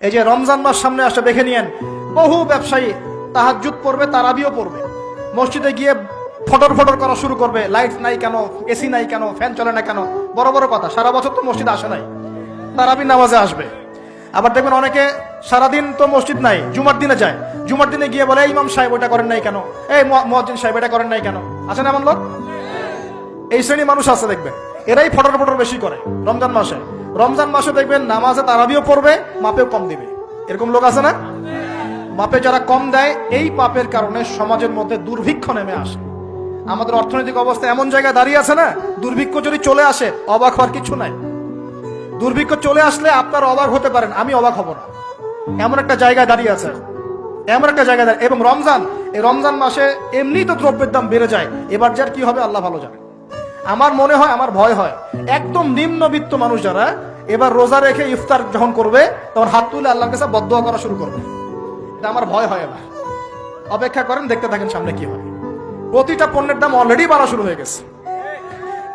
এই যে রমজান মাস সামনে আসে, দেখে নিয়েন বহু ব্যবসায়ী তাহাজ্জুদ পড়বে, তারাবিও পড়বে, মসজিদে গিয়ে ফটর ফটর করা শুরু করবে, লাইট নাই কেন, এসি নাই কেন, ফ্যান চলে না কেন, বড় বড় কথা। সারা বছর তো মসজিদ আসে নাই, তারাবি নামাজে আসবে। আবার দেখবেন অনেকে সারাদিন তো মসজিদ নাই, জুমার দিনে যায়, জুমার দিনে গিয়ে বলে, এই ইমাম সাহেব ওটা করেন নাই কেন, এই মুয়াজ্জিন সাহেব এটা করেন নাই কেন। আছে না এমন লোক? এই শ্রেণী মানুষ আছে দেখবেন, এরাই ফটর ফটর বেশি করে রমজান মাসে। রমজান মাসে দেখবেন নামাজে তারাবিও পড়বে, মাপেও কম দিবে। এরকম লোক আছে না? মাপে যারা কম দেয়, এই পাপের কারণে সমাজের মধ্যে দুর্ভিক্ষ নেমে আসে। আমাদের অর্থনৈতিক অবস্থা এমন জায়গায় দাঁড়িয়ে আছে না, দুর্ভিক্ষ যদি চলে আসে অবাক হওয়ার কিছু নাই। দুর্ভিক্ষ চলে আসলে আপনার অবাক হতে পারেন, আমি অবাক হব না। এমন একটা জায়গায় দাঁড়িয়ে আছে, এমন একটা জায়গায় দাঁড়িয়ে। এবং রমজান, এই রমজান মাসে এমনি তো দ্রব্যের দাম বেড়ে যায়, এবার যার কি হবে আল্লাহ ভালো জানে। আমার মনে হয়, আমার ভয় হয়, একদম নিম্নবিত্ত মানুষ যারা এবার রোজা রেখে ইফতার যখন করবে, তখন হাত তুলে আল্লাহর কাছে বদদোয়া করা শুরু করবে। এটা আমার ভয় হয়। এবার অপেক্ষা করেন, দেখতে থাকেন সামনে কি হয়। প্রতিটা পণ্যের দাম অলরেডি বাড়া শুরু হয়ে গেছে।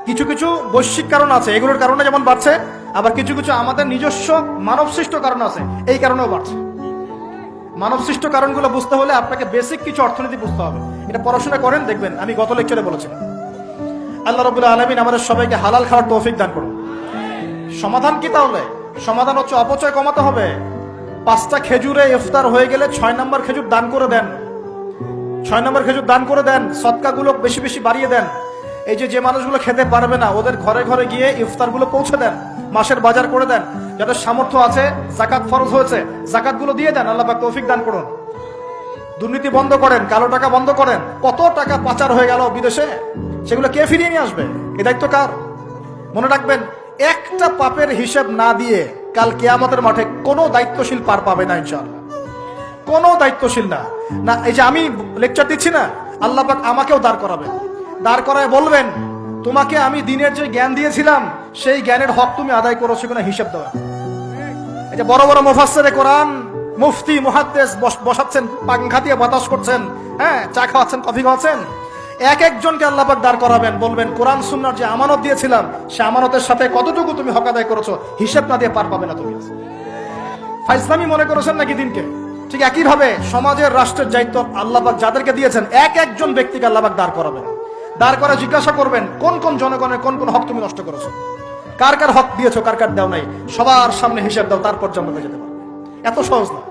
কিছু কিছু বৈশ্বিক কারণ আছে, এগুলোর কারণে যেমন বাড়ছে, আবার কিছু কিছু আমাদের নিজস্ব মানব সৃষ্ট কারণ আছে, এই কারণেও বাড়ছে। মানব সৃষ্ট কারণগুলো বুঝতে হলে আপনাকে বেসিক কিছু অর্থনীতি বুঝতে হবে। এটা পড়াশোনা করেন, দেখবেন আমি গত লেকচারে বলেছিলাম। আল্লাহ রাব্বুল আলামিন আমাদের সবাইকে হালাল খাওয়ার তৌফিক দান করুন। সমাধান কি তাহলে? সমাধান হচ্ছে অপচয় কমাতে হবে। 5টা খেজুরে ইফতার হয়ে গেলে 6 নম্বর খেজুর দান করে দেন, 6 নম্বর খেজুর দান করে দেন। সদকাগুলো বেশি বেশি বাড়িয়ে দেন। এই যে মানুষগুলো খেতে পারবে না, ওদের ঘরে ঘরে গিয়ে ইফতারগুলো পৌঁছে দেন, মাসের বাজার করে দেন। যাদের সামর্থ্য আছে, জাকাত ফরজ হয়েছে, জাকাতগুলো দিয়ে দেন। আল্লাহ পাক তৌফিক দান করুন। দুর্নীতি বন্ধ করেন, কালো টাকা বন্ধ করেন। কত টাকা পাচার হয়ে গেল বিদেশে, সেগুলো কে ফিরিয়ে নিয়ে আসবে? এ দায়িত্ব কার? মনে রাখবেন, একটা পাপের হিসাব না দিয়ে কাল কিয়ামতের মাঠে কোনো দায়িত্বশীল পার পাবে না ইনশাআল্লাহ। কোনো দায়িত্বশীল না। না, এই যে আমি লেকচার দিচ্ছি না, আল্লাহ পাক আমাকেও দাঁড় করাবেন। দাঁড় করায় বলবেন, তোমাকে আমি দিনের যে জ্ঞান দিয়েছিলাম, সেই জ্ঞানের হক তুমি আদায় করেছো কিনা হিসাব দেওয়া। এই যে বড় বড় মুফাসসিরে কোরআন, মুফতি, মুহাদ্দিস বসাচ্ছেন, পাংখা দিয়ে বাতাস করছেন, হ্যাঁ, চা খাওয়াচ্ছেন, কফি খাওয়াচ্ছেন। এক একজনকে আল্লাহ পাক দাঁড় করাবেন, বলবেন, কোরআন সুন্নাহর যে আমানত দিয়েছিলাম, সে আমানতের সাথে কতটুকু তুমি হক আদায় করেছো, হিসাব না দিয়ে পার পাবে না তুমি। ফাইজলামি মনে করেছেন নাকি দিনকে? ঠিক একই ভাবে সমাজের, রাষ্ট্রের দায়িত্ব আল্লাহ পাক যাদেরকে দিয়েছেন, এক একজন ব্যক্তিকে আল্লাহ পাক দাঁড় করাবেন। দাঁড় করে জিজ্ঞাসা করবেন, কোন কোন জনগণের কোন কোন হক তুমি নষ্ট করেছো, কার কার হক দিয়েছো, কার কার দাও নাই, সবার সামনে হিসাব দাও, তারপর জান্নাতে যেতে পারবে। এত সহজ না।